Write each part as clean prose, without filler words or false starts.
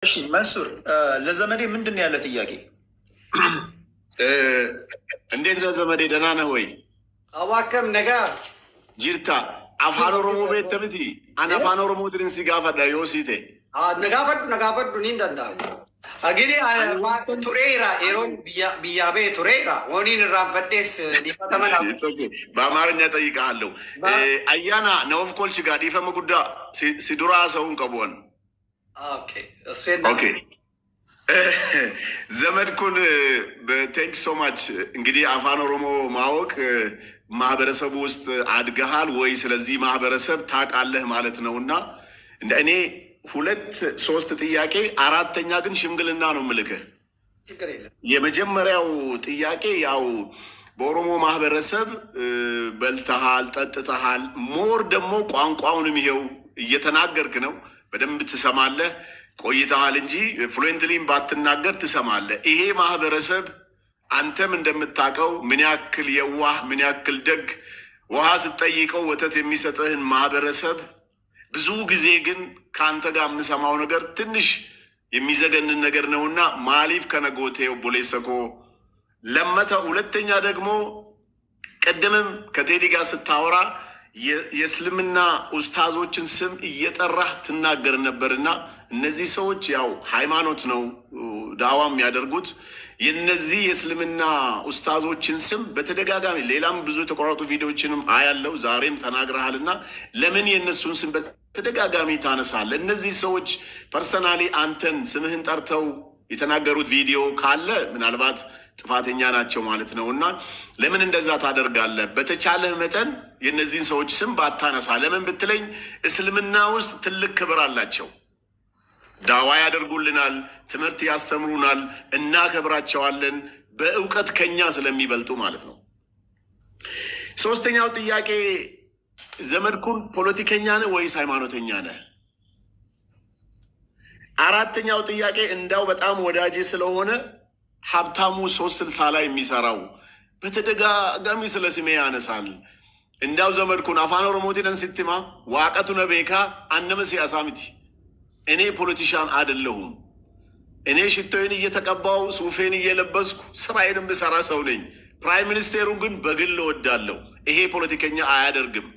እሺ መንሱር ለዘመዴ ምንድን ነው ያለ ጥያቄ? እንዴት ለዘመዴ ደህና ነህ ወይ? አዋከም ነጋ ጅርታ አፋን ኦሮሞ ቤት ተብቲ አን አፋን ኦሮሞ ድርን ሲጋፈዳ ዮሲቴ ነጋፈዱ ኒንደንዳ አግኒ ቱሬራ ኤሮን ብያቤ ቱሬራ ወኒን ራንፈዴስ ዲፈተመና በአማርኛ ጠይቃለሁ። አያና ነውፍ ኮልች ጋር ዲፈም ጉዳ ሲዱራ ሰውን ቀቦን ኦኬ ኦኬ ዘመድኩን በቴንክ ሶ ማች። እንግዲህ አፋን ኦሮሞ ማወቅ ማህበረሰቡ ውስጥ አድገሃል ወይ ስለዚህ ማህበረሰብ ታውቃለህ ማለት ነውና እኔ ሁለት ሶስት ጥያቄ አራተኛ ግን ሽምግልና ነው ምልክህ። የመጀመሪያው ጥያቄ ያው በኦሮሞ ማህበረሰብ በልተሃል ጠጥተሃል ሞር ደግሞ ቋንቋውንም ይሄው እየተናገርክ ነው በደንብ ትሰማለህ ቆይተሃል እንጂ ፍሉዌንትሊም ባትናገር ትሰማለህ። ይሄ ማህበረሰብ አንተም እንደምታውቀው ምን ያክል የዋህ ምን ያክል ደግ ውሃ ስትጠይቀው ወተት የሚሰጥህን ማህበረሰብ ብዙ ጊዜ ግን ካንተ ጋር የምሰማው ነገር ትንሽ የሚዘገንን ነገር ነውና ማሊፍ ከነጎቴው ቦሌሰኮ ለመተ። ሁለተኛ ደግሞ ቀደምም ከቴዲ ጋር ስታወራ የእስልምና ኡስታዞችን ስም እየጠራህ ትናገር ነበርና እነዚህ ሰዎች ያው ሃይማኖት ነው ዳዋም ያደርጉት የነዚህ የእስልምና ኡስታዞችን ስም በተደጋጋሚ ሌላም ብዙ ተቆራጡ ቪዲዮዎችንም አያለው ዛሬም ተናግረሃልና ለምን የነሱን ስም በተደጋጋሚ ታነሳለህ? እነዚህ ሰዎች ፐርሰናሊ አንተን ስምህን ጠርተው የተናገሩት ቪዲዮ ካለ ምናልባት ጥፋተኛ ናቸው ማለት ነውና ለምን እንደዛ ታደርጋለህ? በተቻለህ መጠን የነዚህን ሰዎች ስም ባታነሳ። ለምን ብትለኝ እስልምና ውስጥ ትልቅ ክብር አላቸው። ዳዋ ያደርጉልናል፣ ትምህርት ያስተምሩናል፣ እናከብራቸዋለን በእውቀት ከኛ ስለሚበልጡ ማለት ነው። ሶስተኛው ጥያቄ ዘመድኩን ፖለቲከኛ ነህ ወይስ ሃይማኖተኛ ነህ? አራተኛው ጥያቄ እንዳው በጣም ወዳጄ ስለሆነ ሀብታሙ 360 ላይ የሚሰራው በተደጋጋሚ ስለ ስሜ ያነሳል። እንዳው ዘመድኩን አፋን ኦሮሞቲን ሲትማ ዋቀቱ ነቤካ አነመ ሲያሳምቲ እኔ ፖለቲሻን አይደለሁም። እኔ ሽቶዬን እየተቀባው ሱፌን እየለበስኩ ስራዬን የምሰራ ሰው ነኝ። ፕራይም ሚኒስቴሩን ግን በግል እወዳለሁ። ይሄ ፖለቲከኛ አያደርግም።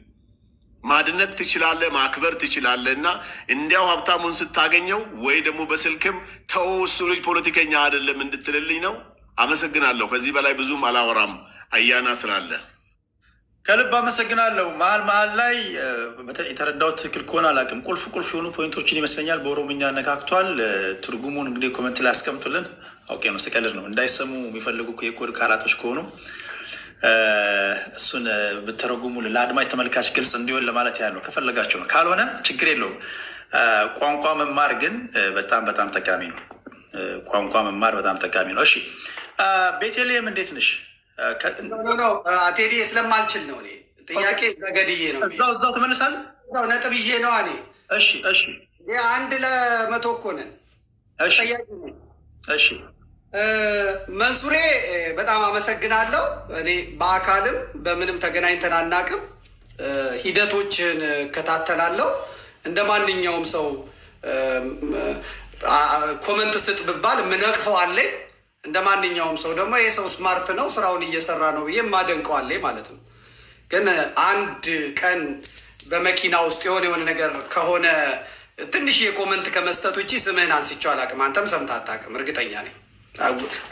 ማድነቅ ትችላለህ፣ ማክበር ትችላለህ። እና እንዲያው ሀብታሙን ስታገኘው ወይ ደግሞ በስልክም ተው እሱ ልጅ ፖለቲከኛ አይደለም እንድትልልኝ ነው። አመሰግናለሁ። ከዚህ በላይ ብዙም አላወራም አያና ስላለ ከልብ አመሰግናለሁ። መሀል ላይ የተረዳሁት ትክክል ከሆነ አላውቅም። ቁልፍ የሆኑ ፖይንቶችን ይመስለኛል በኦሮምኛ ነካክቷል። ትርጉሙን እንግዲህ ኮመንት ላይ አስቀምጡልን። ኦኬ መሰቀልር ነው እንዳይሰሙ የሚፈልጉ የኮድ ካራቶች ከሆኑ እሱን ብትረጉሙ ለአድማጭ ተመልካች ግልጽ እንዲሆን ለማለት ያህል ነው። ከፈለጋቸው ነው፣ ካልሆነ ችግር የለውም። ቋንቋ መማር ግን በጣም ጠቃሚ ነው። ቋንቋ መማር በጣም ጠቃሚ ነው። እሺ ቤተልሔም እንዴት ነሽ? ቴዲ ስለማልችል ነው። እኔ ጥያቄ ዘገድዬ ነው። እዛው ተመልሳል ነጥብ ይዤ ነው። እኔ እሺ 1-100 እኮ ነን። እሺ መንሱሬ በጣም አመሰግናለሁ። እኔ በአካልም በምንም ተገናኝተን አናውቅም። ሂደቶችን እከታተላለሁ እንደ ማንኛውም ሰው። ኮመንት ስጥ ብባል ምነቅፈው አለኝ። እንደ ማንኛውም ሰው ደግሞ ይህ ሰው ስማርት ነው ስራውን እየሰራ ነው ብዬ ማደንቀው አለኝ ማለት ነው። ግን አንድ ቀን በመኪና ውስጥ የሆነ ነገር ከሆነ ትንሽ የኮመንት ከመስጠት ውጭ ስምህን አንስቼው አላውቅም። አንተም ሰምተህ አታውቅም እርግጠኛ ነኝ።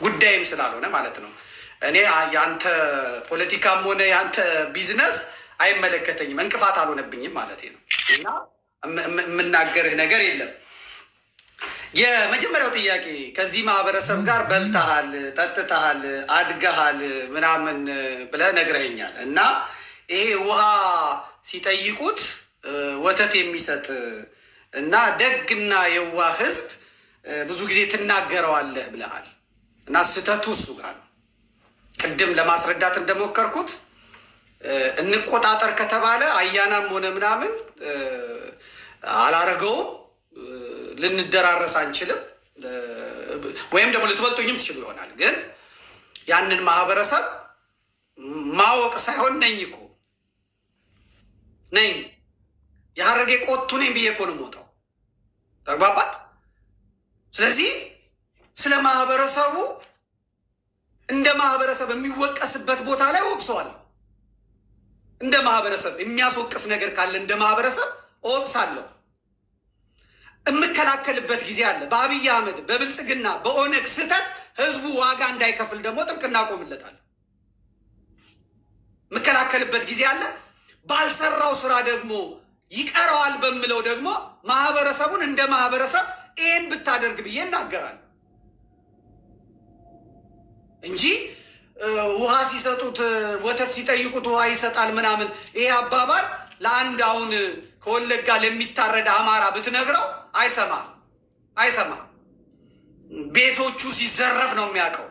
ጉዳይም ስላልሆነ ማለት ነው። እኔ ያንተ ፖለቲካም ሆነ ያንተ ቢዝነስ አይመለከተኝም፣ እንቅፋት አልሆነብኝም ማለት ነው። እና የምናገርህ ነገር የለም። የመጀመሪያው ጥያቄ ከዚህ ማህበረሰብ ጋር በልተሃል፣ ጠጥተሃል፣ አድገሃል ምናምን ብለህ ነግረኸኛል። እና ይሄ ውሃ ሲጠይቁት ወተት የሚሰጥ እና ደግና የዋህ ህዝብ ብዙ ጊዜ ትናገረዋለህ ብለሃል። እና ስህተቱ እሱ ጋር ነው። ቅድም ለማስረዳት እንደሞከርኩት እንቆጣጠር ከተባለ አያናም ሆነ ምናምን አላረገውም፣ ልንደራረስ አንችልም። ወይም ደግሞ ልትበልጡኝም ትችሉ ይሆናል። ግን ያንን ማህበረሰብ ማወቅ ሳይሆን ነኝ እኮ ነኝ የሀረጌ ቆቱ ነኝ ብዬ እኮ ነው የምወጣው። ተግባባን? ስለዚህ ስለ ማህበረሰቡ እንደ ማህበረሰብ የሚወቀስበት ቦታ ላይ ወቅሰዋል። እንደ ማህበረሰብ የሚያስወቅስ ነገር ካለ እንደ ማህበረሰብ ወቅሳለሁ። እምከላከልበት ጊዜ አለ። በአብይ አህመድ በብልጽግና በኦነግ ስተት ህዝቡ ዋጋ እንዳይከፍል ደግሞ ጥብቅና ቆምለታል። እምከላከልበት ጊዜ አለ። ባልሰራው ስራ ደግሞ ይቀረዋል በሚለው ደግሞ ማህበረሰቡን እንደ ማህበረሰብ ይሄን ብታደርግ ብዬ እናገራለሁ እንጂ ውሃ ሲሰጡት ወተት ሲጠይቁት ውሃ ይሰጣል ምናምን ይሄ አባባል ለአንድ አሁን ከወለጋ ለሚታረድ አማራ ብትነግረው አይሰማም። ቤቶቹ ሲዘረፍ ነው የሚያውቀው።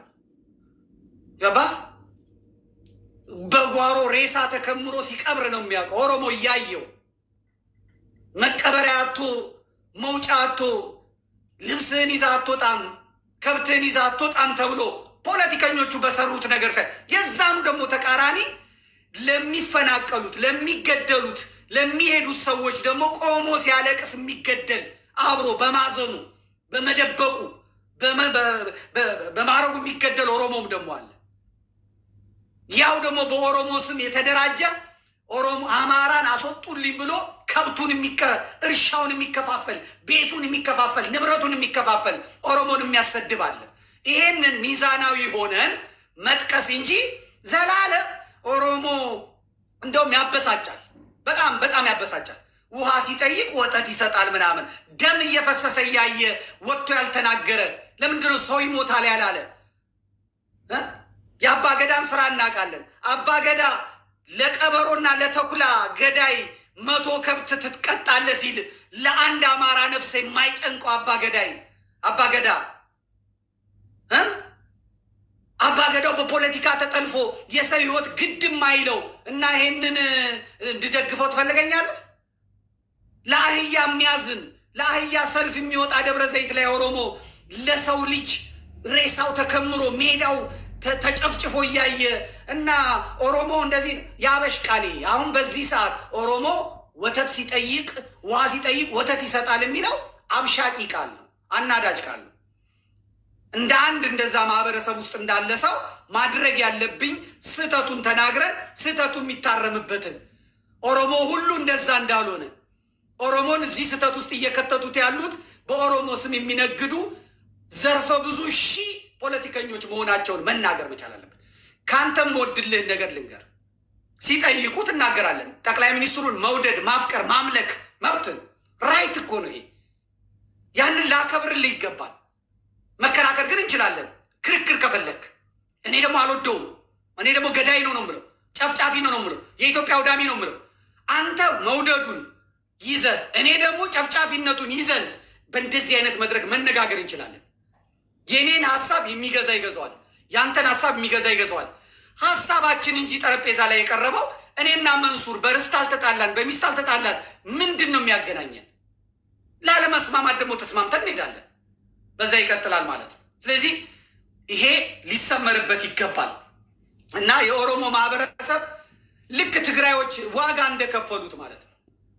ገባ? በጓሮ ሬሳ ተከምሮ ሲቀብር ነው የሚያውቀው። ኦሮሞ እያየው መቀበሪያ አቶ መውጫ አቶ ልብስህን ይዛ አትወጣም ከብትህን ይዛ አትወጣም ተብሎ ፖለቲከኞቹ በሰሩት ነገር የዛኑ ደግሞ ተቃራኒ ለሚፈናቀሉት ለሚገደሉት ለሚሄዱት ሰዎች ደግሞ ቆሞ ሲያለቅስ የሚገደል አብሮ በማዘኑ በመደበቁ በማረጉ የሚገደል ኦሮሞም ደግሞ አለ። ያው ደግሞ በኦሮሞ ስም የተደራጀ ኦሮሞ አማራን አስወጡልኝ ብሎ ከብቱን እርሻውን የሚከፋፈል ቤቱን የሚከፋፈል ንብረቱን የሚከፋፈል ኦሮሞን የሚያሰድብ አለ። ይሄንን ሚዛናዊ ሆነን መጥቀስ እንጂ ዘላለም ኦሮሞ እንደውም ያበሳጫል። በጣም ያበሳጫል። ውሃ ሲጠይቅ ወተት ይሰጣል ምናምን ደም እየፈሰሰ ያየ ወጥቶ ያልተናገረ ለምንድነው ሰው ይሞታል ያላለ? የአባገዳን ስራ እናውቃለን። አባገዳ ለቀበሮና ለተኩላ ገዳይ 100 ከብት ትትቀጣለ ሲል ለአንድ አማራ ነፍስ የማይጨንቀው አባገዳው በፖለቲካ ተጠልፎ የሰው ህይወት ግድ ማይለው እና ይሄንን እንድደግፈው ትፈልገኛለህ? ለአህያ የሚያዝን ለአህያ ሰልፍ የሚወጣ ደብረ ዘይት ላይ ኦሮሞ ለሰው ልጅ ሬሳው ተከምሮ ሜዳው ተጨፍጭፎ እያየ እና ኦሮሞ እንደዚህ ያበሽቃል። አሁን በዚህ ሰዓት ኦሮሞ ወተት ሲጠይቅ ውሃ ሲጠይቅ ወተት ይሰጣል የሚለው አብሻቂ ቃል ነው፣ አናዳጅ ቃል ነው። እንደ አንድ እንደዛ ማህበረሰብ ውስጥ እንዳለ ሰው ማድረግ ያለብኝ ስተቱን ተናግረን ስተቱ የሚታረምበትን ኦሮሞ ሁሉ እንደዛ እንዳልሆነ ኦሮሞን እዚህ ስተት ውስጥ እየከተቱት ያሉት በኦሮሞ ስም የሚነግዱ ዘርፈ ብዙ ሺህ ፖለቲከኞች መሆናቸውን መናገር መቻል አለብን። ካንተም ወድልህ ነገር ልንገር፣ ሲጠይቁ ትናገራለን። ጠቅላይ ሚኒስትሩን መውደድ ማፍቀር ማምለክ መብትን ራይት እኮ ነው። ይሄ ያንን ላከብርልህ ይገባል። መከራከር ግን እንችላለን ክርክር ከፈለክ። እኔ ደግሞ አልወደውም። እኔ ደግሞ ገዳይ ነው የምለው፣ ጨፍጫፊ ነው የምለው፣ የኢትዮጵያ አውዳሚ ነው የምለው። አንተ መውደዱን ይዘህ እኔ ደግሞ ጨፍጫፊነቱን ይዘን በእንደዚህ አይነት መድረክ መነጋገር እንችላለን። የኔን ሐሳብ የሚገዛ ይገዛዋል፣ ያንተን ሐሳብ የሚገዛ ይገዛዋል። ሐሳባችን እንጂ ጠረጴዛ ላይ የቀረበው እኔና መንሱር በርስት አልተጣላን በሚስት አልተጣላን። ምንድን ነው የሚያገናኘን? ላለመስማማት ደግሞ ተስማምተን እንሄዳለን። በዛ ይቀጥላል ማለት ነው። ስለዚህ ይሄ ሊሰመርበት ይገባል እና የኦሮሞ ማህበረሰብ ልክ ትግራዮች ዋጋ እንደከፈሉት ማለት ነው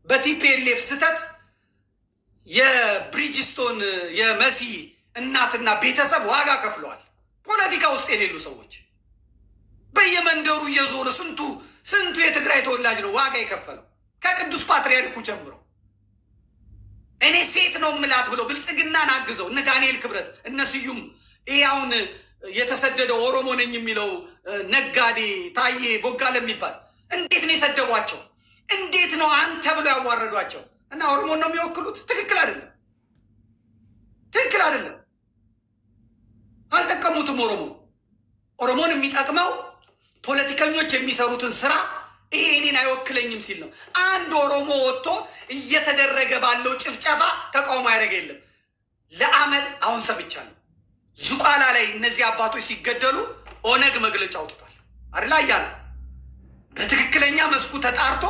በቲፒኤልኤፍ ስተት የብሪጅስቶን የመሲ እናትና ቤተሰብ ዋጋ ከፍለዋል። ፖለቲካ ውስጥ የሌሉ ሰዎች በየመንደሩ እየዞሩ ስንቱ የትግራይ ተወላጅ ነው ዋጋ የከፈለው ከቅዱስ ፓትርያርኩ ጀምሮ። እኔ ሴት ነው ምላት ብሎ ብልጽግናን አግዘው እነ ዳንኤል ክብረት እነ ስዩም ይያውን የተሰደደው ኦሮሞ ነኝ የሚለው ነጋዴ ታዬ ቦጋለ የሚባል እንዴት ነው የሰደቧቸው? እንዴት ነው አንተ ብሎ ያዋረዷቸው? እና ኦሮሞን ነው የሚወክሉት? ትክክል አይደለም። አልጠቀሙትም። ኦሮሞን የሚጠቅመው ፖለቲከኞች የሚሰሩትን ስራ ይሄ እኔን አይወክለኝም ሲል ነው። አንድ ኦሮሞ ወጥቶ እየተደረገ ባለው ጭፍጨፋ ተቃውሞ ያደረገ የለም። ለአመል አሁን ሰምቻለሁ። ዙቃላ ላይ እነዚህ አባቶች ሲገደሉ ኦነግ መግለጫ አውጥቷል አይደል? አያለ በትክክለኛ መስኩ ተጣርቶ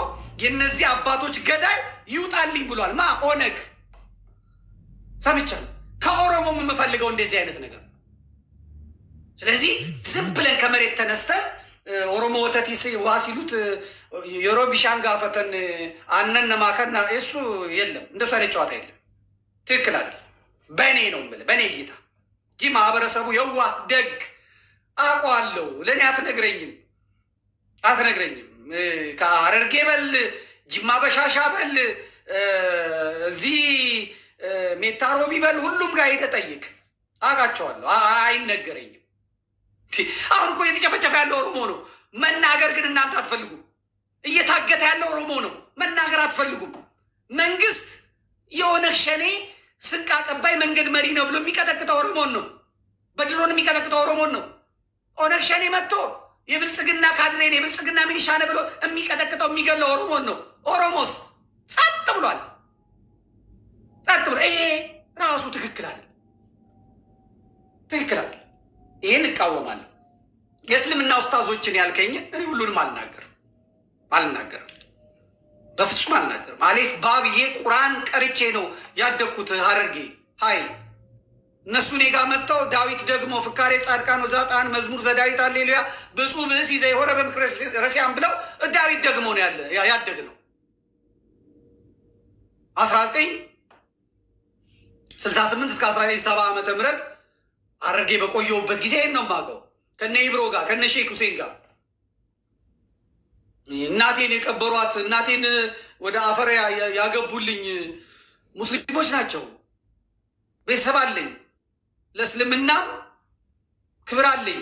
የነዚህ አባቶች ገዳይ ይውጣልኝ ብሏል። ኦነግ ሰምቻለሁ። ከኦሮሞም የምፈልገው እንደዚህ አይነት ነገር። ስለዚህ ዝም ብለን ከመሬት ተነስተን ኦሮሞ ወተት ውሃ ሲሉት የሮቢሻንጋ ፈተን አነን ማከና እሱ የለም። እንደሱ አይነት ጨዋታ የለም። ትክክል አይደለም። በእኔ ነው የምልህ፣ በእኔ እይታ እንጂ ማህበረሰቡ የዋህ ደግ አውቀዋለሁ። ለእኔ አትነግረኝም። ከሐረርጌ በል ጅማ በሻሻ በል እዚህ ሜታ ሮቢ በል ሁሉም ጋር ሄደህ ጠይቅ፣ አውቃቸዋለሁ። አይነገረኝም። አሁን እኮ እየተጨፈጨፈ ያለው ኦሮሞ ነው። መናገር ግን እናንተ አትፈልጉም። እየታገተ ያለው ኦሮሞ ነው። መናገር አትፈልጉም። መንግስት የኦነግ ሸኔ ስንቅ አቀባይ መንገድ መሪ ነው ብሎ የሚቀጠቅጠው ኦሮሞን ነው። በድሮን የሚቀጠቅጠው ኦሮሞን ነው። ኦነግ ሸኔ መጥቶ የብልጽግና ካድሬን የብልጽግና ሚሊሻ ነው ብሎ የሚቀጠቅጠው የሚገለው ኦሮሞን ነው። ኦሮሞስ ጸጥ ብሏል። ይሄ ራሱ ትክክል አይደል? ይሄን እቃወማለሁ። የእስልምና ኡስታዞችን ያልከኝ እኔ ሁሉንም አልናገርም፣ በፍጹም አልናገርም። አሌፍ ባብዬ ቁርአን ቀርቼ ነው ያደግኩት ሐረርጌ። ሀይ እነሱ እኔ ጋር መጥተው ዳዊት ደግሞ ፍካሬ ጻድቃን ወዛጣን መዝሙር ዘዳዊት አሌሉያ ብፁዕ ብእሲ ዘይሆረ በምክረ ረሲያን ብለው ዳዊት ደግሞ ነው ያደግነው 1968 እስከ 1970 ዓመተ ምህረት ሐረርጌ በቆየሁበት ጊዜ ነው የማውቀው። ከነ ኢብሮ ጋር ከነ ሼክ ሁሴን ጋር እናቴን የቀበሯት እናቴን ወደ አፈር ያገቡልኝ ሙስሊሞች ናቸው። ቤተሰብ አለኝ። ለእስልምና ክብር አለኝ።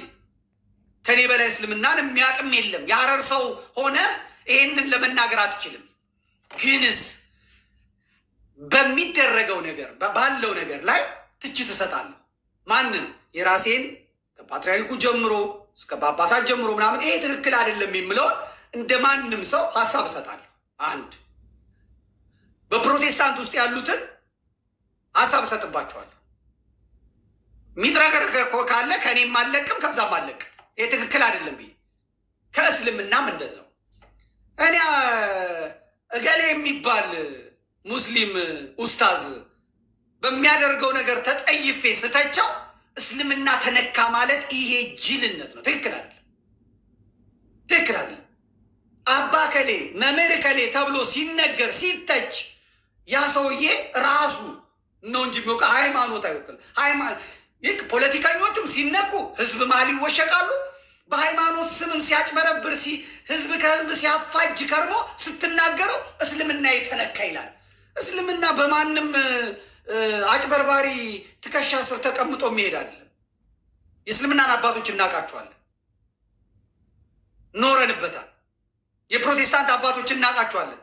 ከኔ በላይ እስልምናን የሚያቅም የለም። የሐረር ሰው ሆነ ይሄንን ለመናገር አትችልም። ግንስ በሚደረገው ነገር ባለው ነገር ላይ ትችት እሰጣለሁ። ማንን? የራሴን ከፓትርያርኩ ጀምሮ እስከ ጳጳሳት ጀምሮ ምናምን ይሄ ትክክል አይደለም የሚለው እንደ ማንም ሰው ሐሳብ እሰጣለሁ። አንድ በፕሮቴስታንት ውስጥ ያሉትን ሐሳብ እሰጥባቸዋለሁ። ሚጥራገር ካለ ከኔም አለቅም ከዛም አለቅ። ይሄ ትክክል አይደለም ብዬ ከእስልምናም እንደዛው እኔ እገሌ የሚባል ሙስሊም ኡስታዝ በሚያደርገው ነገር ተጠይፌ ስተቸው እስልምና ተነካ ማለት ይሄ ጅልነት ነው። ትክክል አይደለም። አባ ከሌ መምህር ከሌ ተብሎ ሲነገር ሲተች ያ ሰውዬ ራሱ ነው እንጂ የሚወቃ ሃይማኖት አይወክልም። ይህ ፖለቲከኞቹም ሲነኩ ህዝብ መሀል ይወሸቃሉ። በሃይማኖት ስምም ሲያጭበረብር ህዝብ ከህዝብ ሲያፋጅ ከርሞ ስትናገረው እስልምና የተነካ ይላል። እስልምና በማንም አጭበርባሪ ትከሻ ስር ተቀምጦ የሚሄድ አይደለም። የእስልምናን አባቶች እናውቃቸዋለን፣ ኖረንበታል። የፕሮቴስታንት አባቶች እናውቃቸዋለን፣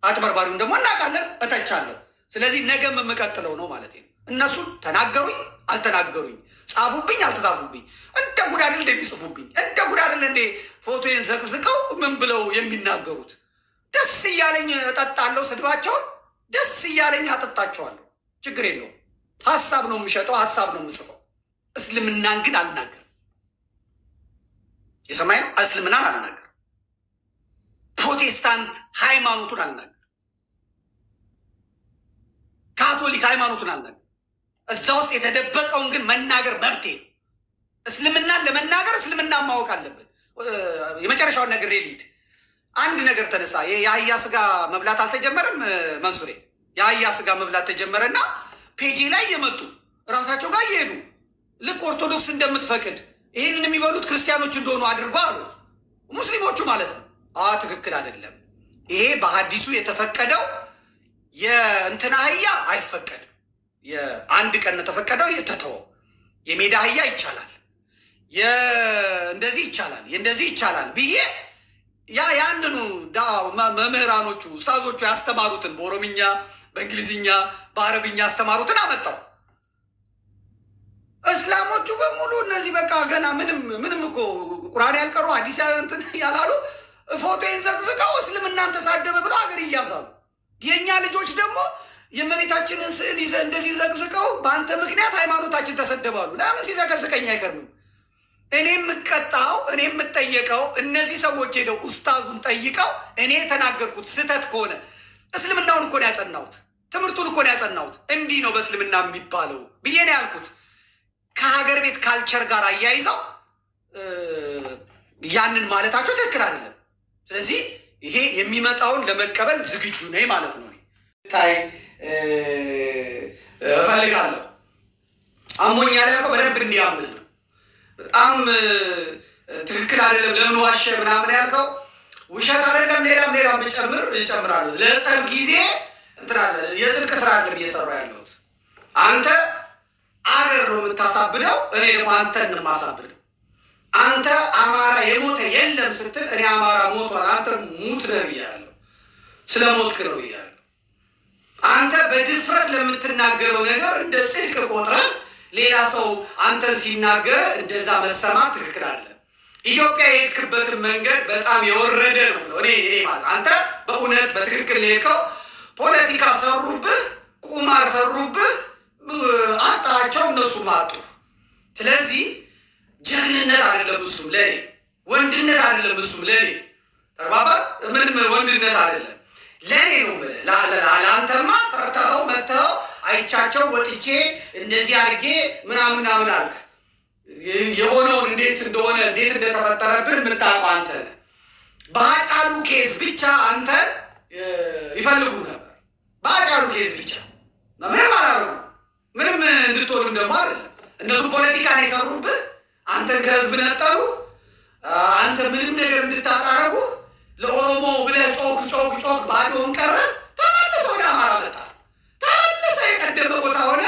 አጭበርባሪውን ደግሞ እናውቃለን፣ እተቻለሁ። ስለዚህ ነገም የምቀጥለው ነው ማለት ነው። እነሱ ተናገሩኝ አልተናገሩኝ፣ ጻፉብኝ አልተጻፉብኝ፣ እንደ ጉድ አይደል እንደሚጽፉብኝ፣ እንደ ጉድ አይደል እንደ ፎቶዬን ዘቅዝቀው ምን ብለው የሚናገሩት። ደስ እያለኝ እጠጣለሁ ስድባቸውን፣ ደስ እያለኝ አጠጣቸዋለሁ። ችግር የለውም። ሀሳብ ነው የምሸጠው፣ ሀሳብ ነው የምጽፈው። እስልምናን ግን አልናገርም። የሰማይ ነው። እስልምናን አልናገርም። ፕሮቴስታንት ሃይማኖቱን አልናገርም። ካቶሊክ ሃይማኖቱን አልናገርም። እዛ ውስጥ የተደበቀውን ግን መናገር መብቴ ነው። እስልምናን ለመናገር እስልምናን ማወቅ አለብን። የመጨረሻውን ነገር ሊድ አንድ ነገር ተነሳ። የአህያ ስጋ መብላት አልተጀመረም መንሱሬ? የአህያ ስጋ መብላት ተጀመረና ፔጂ ላይ የመጡ ራሳቸው ጋር እየሄዱ ልክ ኦርቶዶክስ እንደምትፈቅድ ይህንን የሚበሉት ክርስቲያኖች እንደሆኑ አድርጎ አሉ። ሙስሊሞቹ ማለት ነው። ትክክል አይደለም። ይሄ በሐዲሱ የተፈቀደው የእንትና አህያ አይፈቀድም። የአንድ ቀን ተፈቀደው የተተወ የሜዳ አህያ ይቻላል፣ እንደዚህ ይቻላል፣ እንደዚህ ይቻላል ብዬ ያንኑ መምህራኖቹ ኡስታዞቹ ያስተማሩትን በኦሮምኛ በእንግሊዝኛ በአረብኛ ያስተማሩትን አመጣው። እስላሞቹ በሙሉ እነዚህ በቃ ገና ምንም እኮ ቁርአን ያልቀሩ አዲስ እንትን ያላሉ ፎቶዬን ዘቅዝቀው እስልምናን ተሳደበ ብለው ሀገር ይያዛሉ። የእኛ ልጆች ደግሞ የእመቤታችንን ስዕል ይዘህ እንደዚህ ዘቅዝቀው በአንተ ምክንያት ሃይማኖታችን ተሰደባሉ። ለምን ሲዘቀዝቀኝ አይከርምም? እኔ የምቀጣው እኔ የምጠየቀው እነዚህ ሰዎች ሄደው ኡስታዙን ጠይቀው እኔ የተናገርኩት ስህተት ከሆነ እስልምናውን እኮ ነው ያጸናሁት፣ ትምህርቱን እኮ ነው ያጸናሁት። እንዲህ ነው በእስልምና የሚባለው ብዬ ነው ያልኩት። ከሀገር ቤት ካልቸር ጋር አያይዘው ያንን ማለታቸው ትክክል አይደለም። ስለዚህ ይሄ የሚመጣውን ለመቀበል ዝግጁ ነኝ ማለት ነው። ታይ እፈልጋለሁ። አሞኛል ያልከው በደንብ እንዲያምህ ነው። በጣም ትክክል አይደለም ለምን ዋሸ ምናምን ያልከው ውሸት አይደለም። ሌላም እጨምራለሁ። ለጸብ ጊዜ እንትራለ የጽድቅ ስራ አይደለም እየሰራ ያለሁት። አንተ አገር ነው የምታሳብደው፣ እኔ ደግሞ አንተን የማሳብደው። አንተ አማራ የሞተ የለም ስትል እኔ አማራ ሞቷል አንተ ሙት ነው ብያለሁ። ስለ ሞትክ ነው ብያለሁ። አንተ በድፍረት ለምትናገረው ነገር እንደ ጽድቅ ቆጥረህ ሌላ ሰው አንተን ሲናገር እንደዛ መሰማት ትክክል አይደለም። ኢትዮጵያ የሄድክበትን መንገድ በጣም የወረደ ነው። እኔ ማለት አንተ በእውነት በትክክል ሄድከው ፖለቲካ ሰሩብህ፣ ቁማር ሰሩብህ፣ አጣቸው እነሱ ማጡ። ስለዚህ ጀግንነት አይደለም እሱም ለኔ፣ ወንድነት አይደለም እሱም ለኔ። ተባባ ምንም ወንድነት አይደለም ለኔ ነው። ለአንተማ ሰርተው መተው አይቻቸው ወጥቼ እንደዚህ አድርጌ ምናምን አልክ። የሆነውን እንዴት እንደተፈጠረብህ የምታውቀው አንተ ነህ። በአጫሉ ኬዝ ብቻ አንተ ይፈልጉ ነበር። በአጫሉ ኬዝ ብቻ ምንም አላደረጉም። ምንም እንድትሆንም ደግሞ አይደለም። እነሱ ፖለቲካ ነው የሰሩብህ። አንተን ከህዝብ ነጠሉ። አንተ ምንም ነገር እንድታጣረጉ ለኦሮሞ ብለህ ጮክ ባዶን ቀረ። ተመለሰ ወደ አማራ መጣ። ተመለሰ የቀደመ ቦታ ሆነ።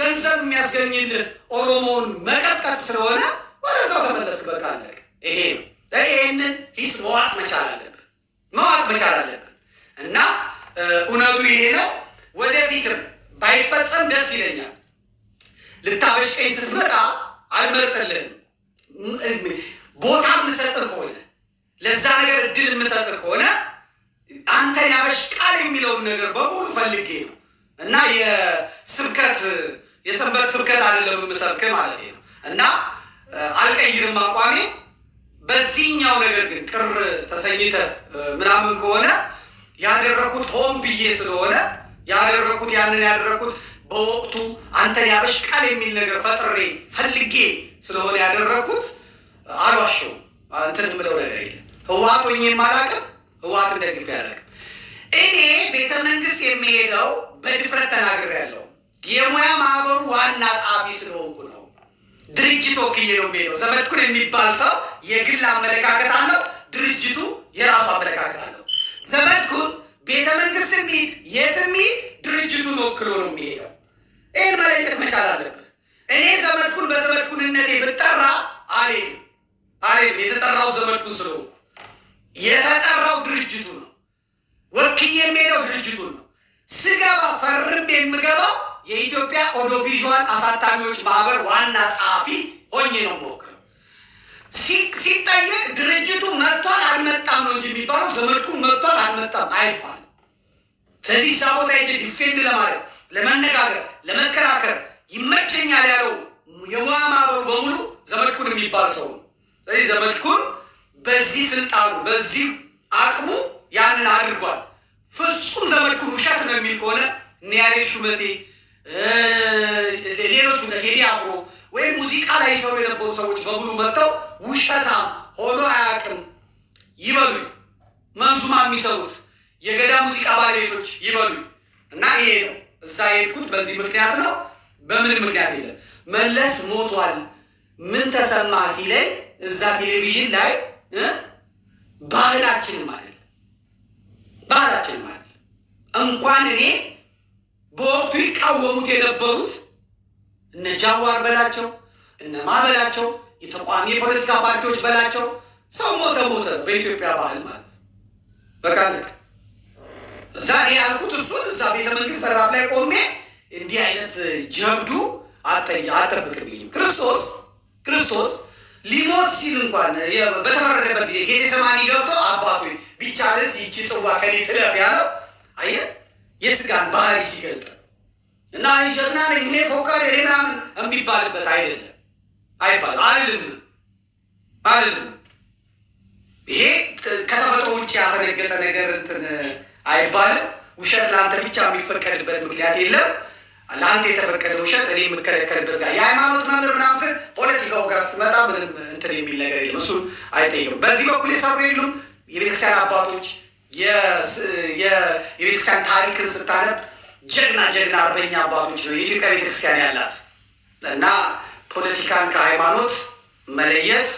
ገንዘብ የሚያስገኝልህ ኦሮሞውን መቀጥቀጥ ስለሆነ ወደዛው ተመለስ። በቃ አለቀ። ይሄ ነው። ይሄንን ሂስ መዋጥ መቻል አለብን እና እውነቱ ይሄ ነው። ወደፊትም ባይፈጸም ደስ ይለኛል። ልታበሽቀኝ ስትመጣ አልመርጥልህም። ቦታ የምሰጥህ ከሆነ ለዛ ነገር እድል የምሰጥህ ከሆነ አንተን ያበሽቃል የሚለውን ነገር በሙሉ ፈልጌ ነው እና የሰንበት ስብከት አይደለም የምሰብክህ ማለት ነው እና አልቀይርም አቋሜ። በዚህኛው ነገር ግን ቅር ተሰኝተህ ምናምን ከሆነ ያደረኩት ሆን ብዬ ስለሆነ ያደረኩት በወቅቱ አንተን ያበሽቃል የሚል ነገር ፈልጌ ስለሆነ ያደረኩት አልዋሸው። አንተን ምለው ነገር የለም። ህወሓት ሆኜ የማላውቅም፣ ህወሓትን ደግፌ አላውቅም። እኔ ቤተ መንግስት የሚሄደው በድፍረት ተናግሬያለሁ። የሙያ ማህበሩ ዋና ጸሐፊ ስለሆንኩ ነው። ድርጅት ወክዬ ነው የሚሄደው። ዘመድኩን የሚባል ሰው የግል አመለካከት አለው፣ ድርጅቱ የራሱ አመለካከት አለው። ዘመድኩን ቤተ መንግስት የሚሄድ የትም ድርጅቱን ወክሎ ነው የሚሄደው። ይህን መለየት መቻል አለብህ። እኔ ዘመድኩን በዘመድኩንነቴ ብጠራ አልሄድም። የተጠራው ዘመድኩን ስለሆንኩ የተጠራው ድርጅቱ ነው። ወክዬ የሚሄደው ድርጅቱ ነው። ስገባ ፈርም የምገባው የኢትዮጵያ ኦዲዮ ቪዥዋል አሳታሚዎች ማህበር ዋና ጸሐፊ ሆኜ ነው የምወክለው። ሲጠየቅ ድርጅቱ መጥቷል አልመጣም ነው እንጂ የሚባለው ዘመድኩን መጥቷል አልመጣም አይባልም። ስለዚህ እዛ ቦታ ሄጄ ዲፌንድ ለማድረግ ለመነጋገር ለመከራከር ይመቸኛል ያለው የሙያ ማህበሩ በሙሉ ዘመድኩን የሚባል ሰው ነው። ስለዚህ ዘመድኩን በዚህ ስልጣኑ በዚህ አቅሙ ያንን አድርጓል። ፍጹም ዘመድኩን ውሸት ነው የሚል ከሆነ ኒያሬ ሹመቴ ሌሎቹ ቴዲ አፍሮ ወይም ሙዚቃ ላይ ሰው የነበሩ ሰዎች በሙሉ መጥተው ውሸታም ሆኖ አያውቅም ይበሉ። መንዙማ የሚሰሩት የገዳ ሙዚቃ ባለቤቶች ይበሉ እና ይሄ ነው። እዛ የሄድኩት በዚህ ምክንያት ነው። በምን ምክንያት የለም። መለስ ሞቷል ምን ተሰማ ሲለኝ እዛ ቴሌቪዥን ላይ ባህላችን ማለት እንኳን እኔ በወቅቱ ይቃወሙት የነበሩት እነ ጃዋር በላቸው እነ ማበላቸው የተቋሚ የፖለቲካ ፓርቲዎች በላቸው ሰው ሞተ በኢትዮጵያ ባህል ማለት በቃ ልክ ዛሬ ያልኩት እሱን እዛ ቤተ መንግስት በራፍ ላይ ቆሜ እንዲህ አይነት ጀብዱ አጠብቅልኝም። ክርስቶስ ሊሞት ሲል እንኳን በተፈረደበት ጊዜ ጌቴሰማኒ ገብቶ አባቱ ቢቻልስ ይቺ ጽዋ ከኔ ትለፍ ያለው አየህ የስጋን ባህሪ ሲገልጥ እና ጀግና ነኝ እኔ ፎካሪ ምናምን የሚባልበት አይደለም። ይሄ ከተፈጥሮ ውጭ ያፈነገጠ ነገር እንትን አይባልም። ውሸት ለአንተ ብቻ የሚፈቀድበት ምክንያት የለም። ለአንተ የተፈቀደ ውሸት እኔ የምከለከልበት ጋር የሃይማኖት መምህር ምናምን ፖለቲካው ጋር ስትመጣ ምንም እንትን የሚል ነገር የለም። እሱን አይጠይቅም። በዚህ በኩል የሰሩ የሉም የቤተክርስቲያን አባቶች የቤተክርስቲያን ታሪክን ስታነብ ጀግና አርበኛ አባቶች ነው የኢትዮጵያ ቤተክርስቲያን ያላት እና ፖለቲካን ከሃይማኖት መለየት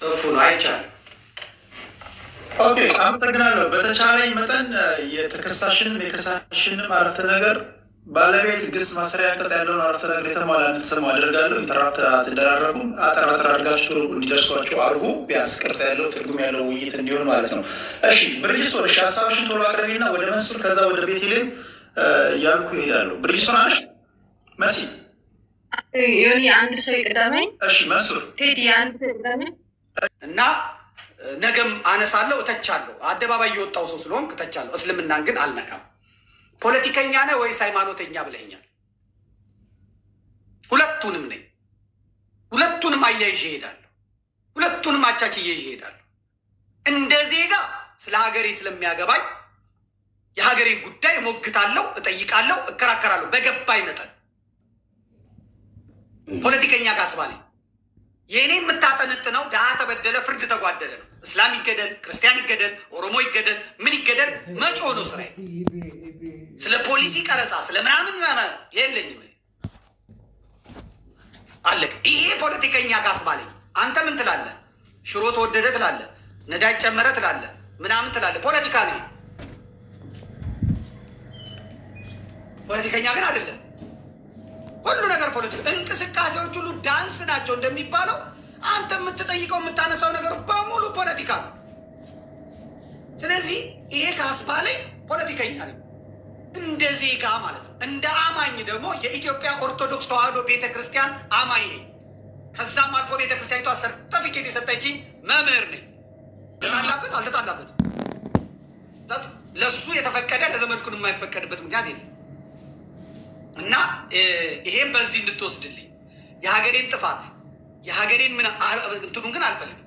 እፉ ነው አይቻልም። ኦኬ አመሰግናለሁ። በተቻለኝ መጠን የተከሳሽንም የከሳሽንም አረፍተ ነገር ባለቤት ግስ ማሰሪያ አንቀጽ ያለውን አረፍተ ነገር የተሟላ እንድትሰሙ አደርጋለሁ። ኢንተራፕት አትደራረጉም። አጠር አድርጋችሁ እንዲደርሷችሁ አድርጉ። ቢያንስ ቅርጽ ያለው ትርጉም ያለው ውይይት እንዲሆን ማለት ነው። እሺ ብርጅስቶን፣ እሺ ሀሳብሽን ቶሎ አቅርቢና ወደ መንሱር ከዛ ወደ ቤተልሔም ያልኩ ይሄዳሉ። ብርጅስቶን አለሽ? መሲ ዮኒ አንድ ሰው ይቅደመኝ። እሺ መንሱር፣ ቴዲ አንድ ሰው ይቅደመኝ እና ነገም አነሳለሁ እተቻለሁ። አደባባይ የወጣው ሰው ስለሆንክ እተቻለሁ። እስልምናን ግን አልነካም። ፖለቲከኛ ነህ ወይስ ሃይማኖተኛ ብለኛል? ሁለቱንም ነኝ። ሁለቱንም አያይዤ እሄዳለሁ። ሁለቱንም አቻችዬ እሄዳለሁ። እንደ ዜጋ ስለ ሀገሬ ስለሚያገባኝ የሀገሬን ጉዳይ ሞግታለሁ፣ እጠይቃለሁ፣ እከራከራለሁ በገባኝ መጠን። ፖለቲከኛ ካስባለኝ የእኔ የምታጠነጥነው ድሃ ተበደለ፣ ፍርድ ተጓደለ ነው። እስላም ይገደል፣ ክርስቲያን ይገደል፣ ኦሮሞ ይገደል፣ ምን ይገደል መጮ ነው ስራዬ። ስለ ፖሊሲ ቀረጻ ስለ ምናምን የለኝም። አለቅ። ይሄ ፖለቲከኛ ካስባለኝ አንተ ምን ትላለህ? ሽሮ ተወደደ ትላለህ፣ ነዳጅ ጨመረ ትላለህ፣ ምናምን ትላለህ። ፖለቲካ ነው። ፖለቲከኛ ግን አይደለም። ሁሉ ነገር ፖለቲካ፣ እንቅስቃሴዎች ሁሉ ዳንስ ናቸው እንደሚባለው አንተ የምትጠይቀው የምታነሳው ነገር በሙሉ ፖለቲካ ነው። ስለዚህ ይሄ ካስባለኝ ፖለቲከኛ ነኝ እንደ ዜጋ ማለት ነው። እንደ አማኝ ደግሞ የኢትዮጵያ ኦርቶዶክስ ተዋሕዶ ቤተክርስቲያን አማኝ ነኝ። ከዛም አልፎ ቤተክርስቲያኒቷ ሰርተፊኬት የሰጠችኝ መምህር ነኝ። ተጣላበት አልተጣላበትም። ለሱ የተፈቀደ ለዘመድኩን የማይፈቀድበት ምክንያት የለም። እና ይሄን በዚህ እንድትወስድልኝ የሀገሬን ጥፋት የሀገሬን ምን እንትኑን ግን አልፈልግም።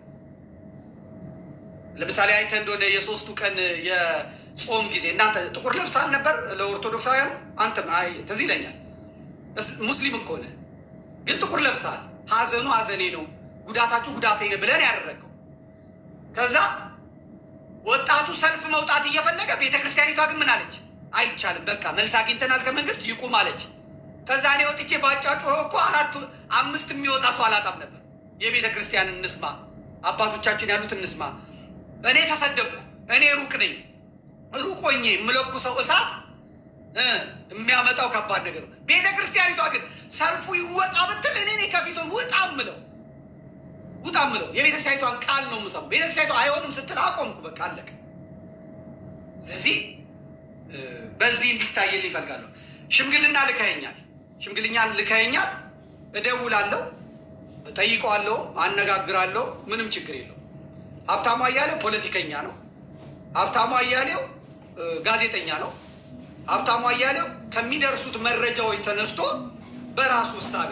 ለምሳሌ አይተህ እንደሆነ የሶስቱ ቀን የጾም ጊዜ እናንተ ጥቁር ለብሳል ነበር ለኦርቶዶክሳውያኑ። አንተም አይ ትዝ ይለኛል ሙስሊም እኮ ነህ ግን ጥቁር ለብሳል። ሀዘኑ ሀዘኔ ነው፣ ጉዳታችሁ ጉዳቴ ነው ብለን ያደረገው። ከዛ ወጣቱ ሰልፍ መውጣት እየፈለገ ቤተክርስቲያኒቷ ግን ምን አለች? አይቻልም፣ በቃ መልስ አግኝተናል ከመንግስት ይቁም አለች። ከዛ እኔ ወጥቼ ባጫጩኸው እኮ 4-5 የሚወጣ ሰው አላጣም ነበር። የቤተ ክርስቲያን እንስማ፣ አባቶቻችን ያሉት እንስማ። እኔ ተሰደብኩ። እኔ ሩቅ ነኝ። ሩቅ ሆኜ የምለኩሰው እሳት የሚያመጣው ከባድ ነገር ነው። ቤተ ክርስቲያኒቷ ግን ሰልፉ ይወጣ ብትል እኔ ከፊቱ ውጣ ምለው የቤተ ክርስቲያኒቷን ቃል ነው የምሰማው። ቤተ ክርስቲያኒቷ አይሆንም ስትል አቆምኩ። በቃ አለቀ። ስለዚህ በዚህ እንዲታየልኝ እፈልጋለሁ። ሽምግልና ልከኸኛል፣ እደውላለሁ፣ እጠይቀዋለሁ፣ አነጋግራለሁ። ምንም ችግር የለው። ሀብታሙ አያሌው ፖለቲከኛ ነው። ሀብታሙ አያሌው ጋዜጠኛ ነው። ሀብታሙ አያሌው ከሚደርሱት መረጃዎች ተነስቶ በራሱ እሳቤ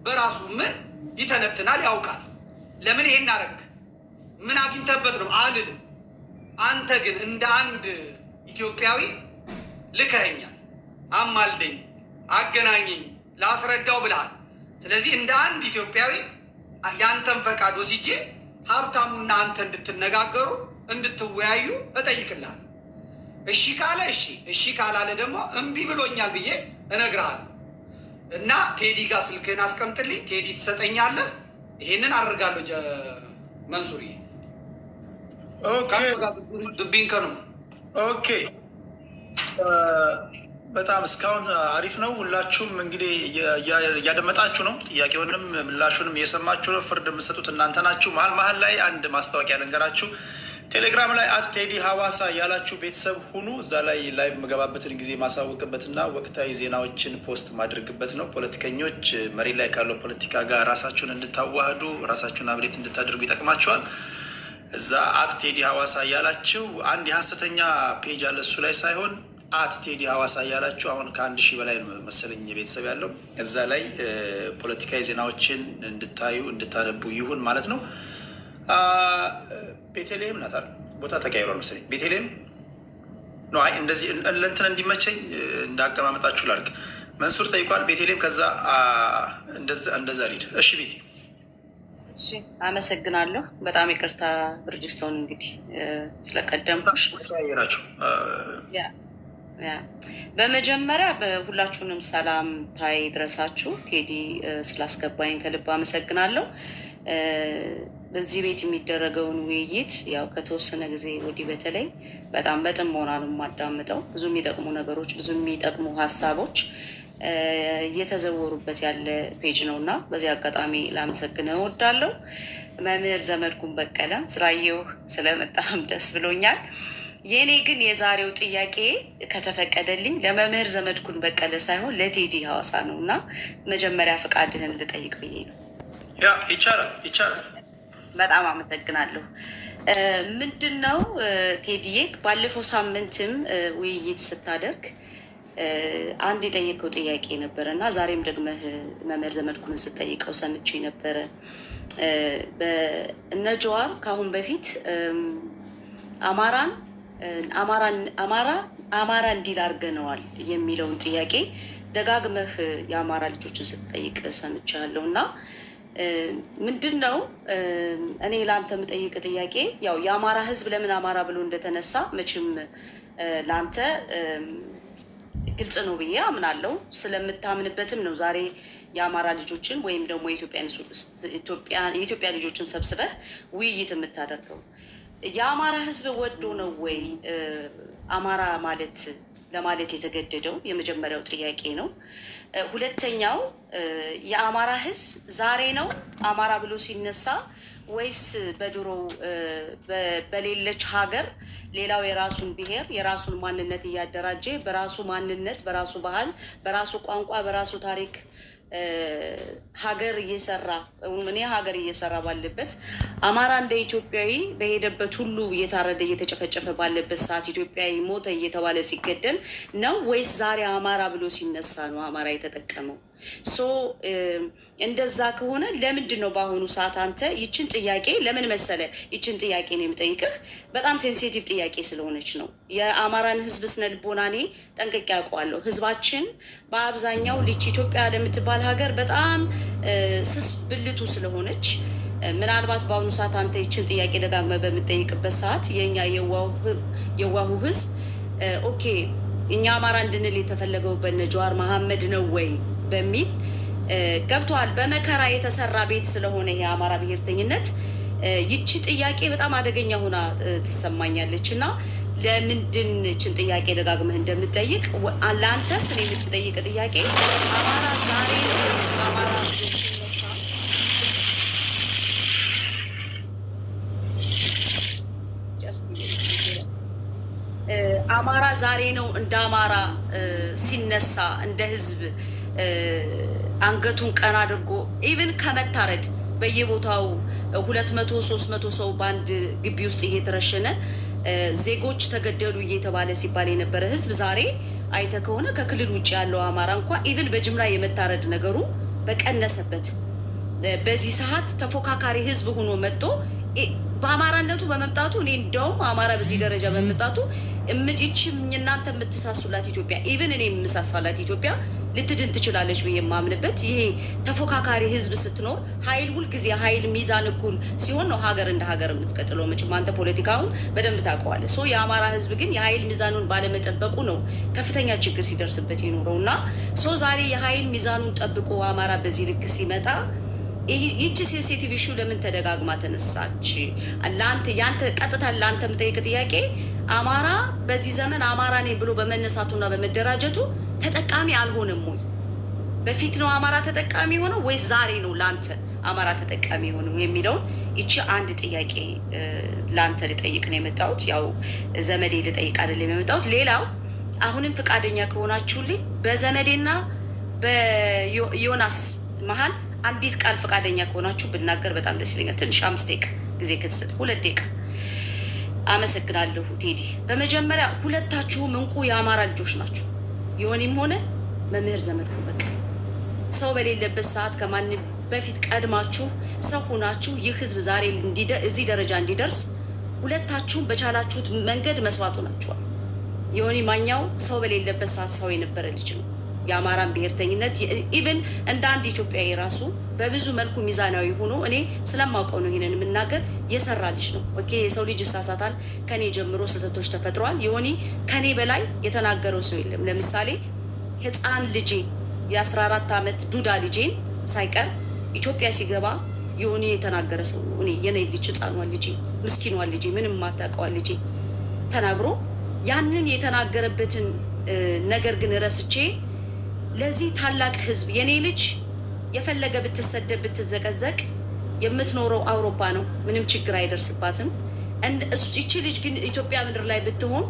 በራሱ ምን ይተነትናል፣ ያውቃል። ለምን ይሄን አደረግ ምን አግኝተበት ነው አልልም። አንተ ግን እንደ አንድ ኢትዮጵያዊ ልከኸኛል፣ አማልደኝ፣ አገናኘኝ፣ ላስረዳው ብለሃል። ስለዚህ እንደ አንድ ኢትዮጵያዊ ያንተን ፈቃድ ወስጄ ሀብታሙና አንተ እንድትነጋገሩ እንድትወያዩ እጠይቅልሃለሁ። እሺ ካለ እሺ ካላለ ደግሞ እምቢ ብሎኛል ብዬ እነግርሃለሁ። እና ቴዲ ጋር ስልክህን አስቀምጥልኝ፣ ቴዲ ትሰጠኛለህ። ይሄንን አደርጋለሁ። መንሱሪ ድቢንከ ነው። ኦኬ በጣም እስካሁን አሪፍ ነው። ሁላችሁም እንግዲህ እያደመጣችሁ ነው። ጥያቄውንም ምላሹንም እየሰማችሁ ነው። ፍርድ የምሰጡት እናንተ ናችሁ። መሀል ላይ አንድ ማስታወቂያ ልንገራችሁ። ቴሌግራም ላይ @ቴዲ ሀዋሳ ያላችሁ ቤተሰብ ሁኑ። እዛ ላይ ላይቭ መገባበትን ጊዜ ማሳወቅበትና ወቅታዊ ዜናዎችን ፖስት ማድረግበት ነው። ፖለቲከኞች መሬት ላይ ካለው ፖለቲካ ጋር ራሳችሁን እንድታዋህዱ ራሳችሁን አብሬት እንድታደርጉ ይጠቅማችኋል። እዛ @ቴዲ ሀዋሳ ያላችሁ አንድ የሀሰተኛ ፔጅ አለ። እሱ ላይ ሳይሆን @ቴዲ ሀዋሳ ያላችሁ አሁን ከ1000 በላይ መሰለኝ ቤተሰብ ያለው እዛ ላይ ፖለቲካዊ ዜናዎችን እንድታዩ እንድታነቡ ይሁን ማለት ነው። ቤተልሔም ናት አይደል? ቦታ ተቀያይሯል መሰለኝ። ቤተልሔም ነው። አይ እንደዚህ ለእንትን እንዲመቸኝ እንዳቀማመጣችሁ ላድርግ። መንሱር ጠይቋል። ቤተልሔም ከዛ እንደዛ ሊድ። እሺ ቤቴ። እሺ አመሰግናለሁ። በጣም ይቅርታ ብርጅስቶን እንግዲህ ስለቀደምኩሽ። ተቀያየራችሁ። በመጀመሪያ በሁላችሁንም ሰላም ታይ ድረሳችሁ። ቴዲ ስላስገባኝ ከልብ አመሰግናለሁ። በዚህ ቤት የሚደረገውን ውይይት ያው ከተወሰነ ጊዜ ወዲህ በተለይ በጣም በጥሞና ነው የማዳምጠው። ብዙ የሚጠቅሙ ነገሮች፣ ብዙ የሚጠቅሙ ሀሳቦች እየተዘወሩበት ያለ ፔጅ ነውና በዚህ አጋጣሚ ላመሰግነው እወዳለሁ። መምህር ዘመድኩን በቀለ ስላየው ስለመጣም ደስ ብሎኛል። የኔ ግን የዛሬው ጥያቄ ከተፈቀደልኝ ለመምህር ዘመድኩን በቀለ ሳይሆን ለቴዲ ሐዋሳ ነውና መጀመሪያ ፈቃድህን ልጠይቅ ብዬ ነው። ያ ይቻላል። በጣም አመሰግናለሁ። ምንድነው ቴዲዬ ባለፈው ሳምንትም ውይይት ስታደርግ አንድ የጠየቀው ጥያቄ ነበረና ዛሬም ደግመህ መምህር ዘመድኩን ስትጠይቀው ሰምቼ ነበረ። በነጆዋር ካሁን በፊት አማራ እንዲል አድርገነዋል የሚለውን ጥያቄ ደጋግመህ የአማራ ልጆችን ስትጠይቅ ሰምቻለሁና ምንድነው እኔ ላንተ የምጠይቅ ጥያቄ ያው የአማራ ህዝብ ለምን አማራ ብሎ እንደተነሳ መቼም ላንተ ግልጽ ነው ብዬ አምናለሁ። ስለምታምንበትም ነው ዛሬ የአማራ ልጆችን ወይም ደግሞ የኢትዮጵያ ልጆችን ሰብስበህ ውይይት የምታደርገው። የአማራ ህዝብ ወዶ ነው ወይ አማራ ለማለት የተገደደው? የመጀመሪያው ጥያቄ ነው። ሁለተኛው የአማራ ህዝብ ዛሬ ነው አማራ ብሎ ሲነሳ ወይስ በድሮው በሌለች ሀገር ሌላው የራሱን ብሔር የራሱን ማንነት እያደራጀ በራሱ ማንነት በራሱ ባህል በራሱ ቋንቋ በራሱ ታሪክ ሀገር እየሰራ ባለበት አማራ እንደ ኢትዮጵያዊ በሄደበት ሁሉ እየታረደ እየተጨፈጨፈ ባለበት ሰዓት ኢትዮጵያዊ ሞተ እየተባለ ሲገደል ነው ወይስ ዛሬ አማራ ብሎ ሲነሳ ነው አማራ የተጠቀመው? እንደዛ ከሆነ ለምንድን ነው በአሁኑ ሰዓት አንተ ይችን ጥያቄ ለምን መሰለ ይችን ጥያቄ ነው የምጠይቅህ? በጣም ሴንሲቲቭ ጥያቄ ስለሆነች ነው። የአማራን ህዝብ ስነልቦናኔ ጠንቅቄ ያውቀዋለሁ። ህዝባችን በአብዛኛው ኢትዮጵያ ለምትባል ሀገር በጣም ስስ ብልቱ ስለሆነች ምናልባት በአሁኑ ሰዓት አንተ ይችን ጥያቄ ደጋግመህ በምትጠይቅበት ሰዓት የኛ የዋሁ ህዝብ ኦኬ እኛ አማራ እንድንል የተፈለገው በነጆዋር መሐመድ ነው ወይ በሚል ገብቷል። በመከራ የተሰራ ቤት ስለሆነ ይሄ አማራ ብሔርተኝነት ይቺ ጥያቄ በጣም አደገኛ ሆና ትሰማኛለች እና ለምንድን ይችን ጥያቄ ደጋግመህ እንደምትጠይቅ ለአንተስ እኔ የምትጠይቅ ጥያቄ አማራ ዛሬ አማራ አማራ ዛሬ ነው እንደ አማራ ሲነሳ እንደ ህዝብ አንገቱን ቀና አድርጎ ኢቭን ከመታረድ በየቦታው 200-300 ሰው ባንድ ግቢ ውስጥ እየተረሸነ ዜጎች ተገደሉ እየተባለ ሲባል የነበረ ህዝብ ዛሬ አይተ ከሆነ ከክልል ውጭ ያለው አማራ እንኳን ኢቭን በጅምላ የመታረድ ነገሩ በቀነሰበት በዚህ ሰዓት ተፎካካሪ ህዝብ ሆኖ መጥቶ በአማራነቱ በመምጣቱ እኔ እንደውም አማራ በዚህ ደረጃ በመምጣቱ እምጪም እናንተ የምትሳሱላት ኢትዮጵያ ኢቭን እኔ የምሳሳላት ኢትዮጵያ ልትድን ትችላለች ብዬ የማምንበት ይሄ ተፎካካሪ ህዝብ ስትኖር ኃይል ሁሉ ጊዜ ኃይል ሚዛን እኩል ሲሆን ነው ሀገር እንደ ሀገር የምትቀጥለው። መቼም አንተ ፖለቲካውን በደንብ ታውቀዋለህ። ሶ የአማራ ህዝብ ግን የኃይል ሚዛኑን ባለመጠበቁ ነው ከፍተኛ ችግር ሲደርስበት ይኖረውና ሶ ዛሬ የኃይል ሚዛኑን ጠብቆ አማራ በዚህ ልክ ሲመጣ ይቺ ሴንሲቲቭ ኢሹ ለምን ተደጋግማ ተነሳች? ያንተ ቀጥታ ላንተ የምጠይቅ ጥያቄ አማራ በዚህ ዘመን አማራ ነኝ ብሎ በመነሳቱና በመደራጀቱ ተጠቃሚ አልሆነም ወይ? በፊት ነው አማራ ተጠቃሚ ሆነው ወይስ ዛሬ ነው ላንተ አማራ ተጠቃሚ ሆነው የሚለው ይቺ አንድ ጥያቄ ላንተ ልጠይቅ ነው የመጣሁት። ያው ዘመዴ ልጠይቅ አይደለም የመጣሁት። ሌላው አሁንም ፍቃደኛ ከሆናችሁልኝ በዘመዴና በዮናስ መሃል አንዲት ቃል ፍቃደኛ ከሆናችሁ ብናገር በጣም ደስ ይለኛል። ትንሽ 5 ደቂቃ ጊዜ ከተሰጠ 2 ደቂቃ። አመሰግናለሁ ቴዲ። በመጀመሪያ ሁለታችሁም እንቁ የአማራ ልጆች ናችሁ። ዮኒም ሆነ መምህር ዘመድኩን በቀለ ሰው በሌለበት ሰዓት ከማንም በፊት ቀድማችሁ ሰው ሆናችሁ ይህ ህዝብ ዛሬ እዚህ ደረጃ እንዲደርስ ሁለታችሁም በቻላችሁት መንገድ መስዋዕቱ ናችኋል። ዮኒ ማኛው ሰው በሌለበት ሰዓት ሰው የነበረ ልጅ ነው። የአማራን ብሔርተኝነት ኢቭን እንደ አንድ ኢትዮጵያዊ ራሱ በብዙ መልኩ ሚዛናዊ ሆኖ እኔ ስለማውቀው ነው ይሄንን የምናገር የሰራ ልጅ ነው። ኦኬ የሰው ልጅ ይሳሳታል። ከኔ ጀምሮ ስህተቶች ተፈጥረዋል። ዮኒ ከኔ በላይ የተናገረው ሰው የለም። ለምሳሌ ህፃን ልጄ የ14 ዓመት ዱዳ ልጄን ሳይቀር ኢትዮጵያ ሲገባ ዮኒ የተናገረ ሰው ነው። እኔ የኔ ልጅ ህፃኗ ልጄ ምስኪኗ ልጄ ምንም ማታውቀው ልጄ ተናግሮ ያንን የተናገረበትን ነገር ግን ረስቼ ለዚህ ታላቅ ህዝብ የኔ ልጅ የፈለገ ብትሰደብ ብትዘቀዘቅ የምትኖረው አውሮፓ ነው፣ ምንም ችግር አይደርስባትም። እቺ ልጅ ግን ኢትዮጵያ ምድር ላይ ብትሆን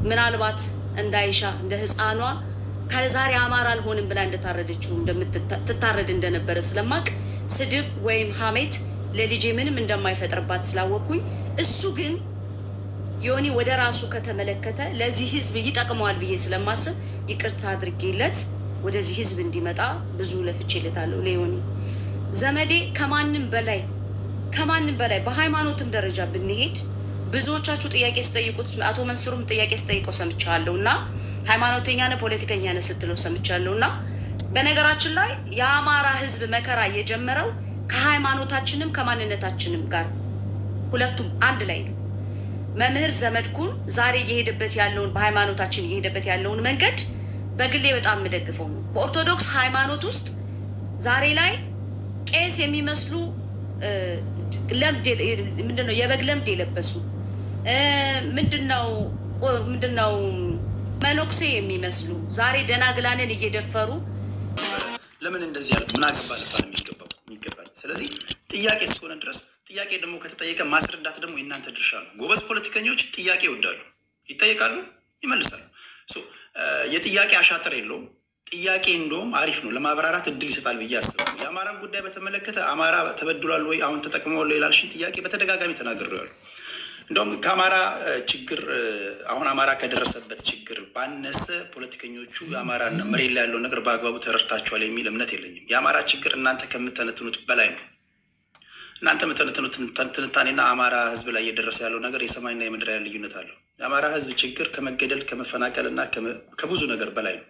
ምናልባት እንዳይሻ እንደ ህፃኗ ከዛሬ አማራ አልሆንም ብላ እንደታረደችው እንደምትታረድ እንደነበረ ስለማቅ ስድብ ወይም ሐሜት ለልጄ ምንም እንደማይፈጥርባት ስላወቅኩኝ እሱ ግን ዮኒ ወደ ራሱ ከተመለከተ ለዚህ ህዝብ ይጠቅመዋል ብዬ ስለማስብ ይቅርታ አድርጌለት ወደዚህ ህዝብ እንዲመጣ ብዙ ለፍቼለታለሁ። ለዮኒ ዘመዴ ከማንም በላይ በሃይማኖትም ደረጃ ብንሄድ ብዙዎቻችሁ ጥያቄ ስጠይቁት አቶ መንሱርም ጥያቄ ስጠይቀው ሰምቻለሁና ሃይማኖተኛ ነህ ፖለቲከኛ ነህ ስትለው ሰምቻለሁና በነገራችን ላይ የአማራ ህዝብ መከራ የጀመረው ከሃይማኖታችንም ከማንነታችንም ጋር ሁለቱም አንድ ላይ ነው። መምህር ዘመድኩን ዛሬ እየሄደበት ያለውን በሃይማኖታችን እየሄደበት ያለውን መንገድ በግሌ በጣም የምደግፈው ነው። በኦርቶዶክስ ሃይማኖት ውስጥ ዛሬ ላይ ቄስ የሚመስሉ ለምድ ምንድነው የበግ ለምድ የለበሱ ምንድነው መነኩሴ የሚመስሉ ዛሬ ደናግላንን እየደፈሩ ለምን እንደዚህ ያልክ ምን አገባለህ የሚገባኝ። ስለዚህ ጥያቄ እስከሆነ ድረስ ጥያቄ ደግሞ ከተጠየቀ ማስረዳት ደግሞ የእናንተ ድርሻ ነው። ጎበዝ ፖለቲከኞች ጥያቄ ይወዳሉ፣ ይጠየቃሉ፣ ይመልሳሉ። የጥያቄ አሻጥር የለውም። ጥያቄ እንደውም አሪፍ ነው፣ ለማብራራት እድል ይሰጣል ብዬ አስባለሁ። የአማራን ጉዳይ በተመለከተ አማራ ተበድሏል ወይ አሁን ተጠቅመዋል ይላልሽን ጥያቄ በተደጋጋሚ ተናግሬያለሁ። እንደውም ከአማራ ችግር አሁን አማራ ከደረሰበት ችግር ባነሰ ፖለቲከኞቹ የአማራ መሬት ላይ ያለው ነገር በአግባቡ ተረድታችኋል የሚል እምነት የለኝም። የአማራ ችግር እናንተ ከምትተነትኑት በላይ ነው። እናንተ የምትተነትኑት ትንታኔና አማራ ህዝብ ላይ እየደረሰ ያለው ነገር የሰማይና የምድር ያለ ልዩነት አለው። የአማራ ህዝብ ችግር ከመገደል ከመፈናቀልና ከብዙ ነገር በላይ ነው።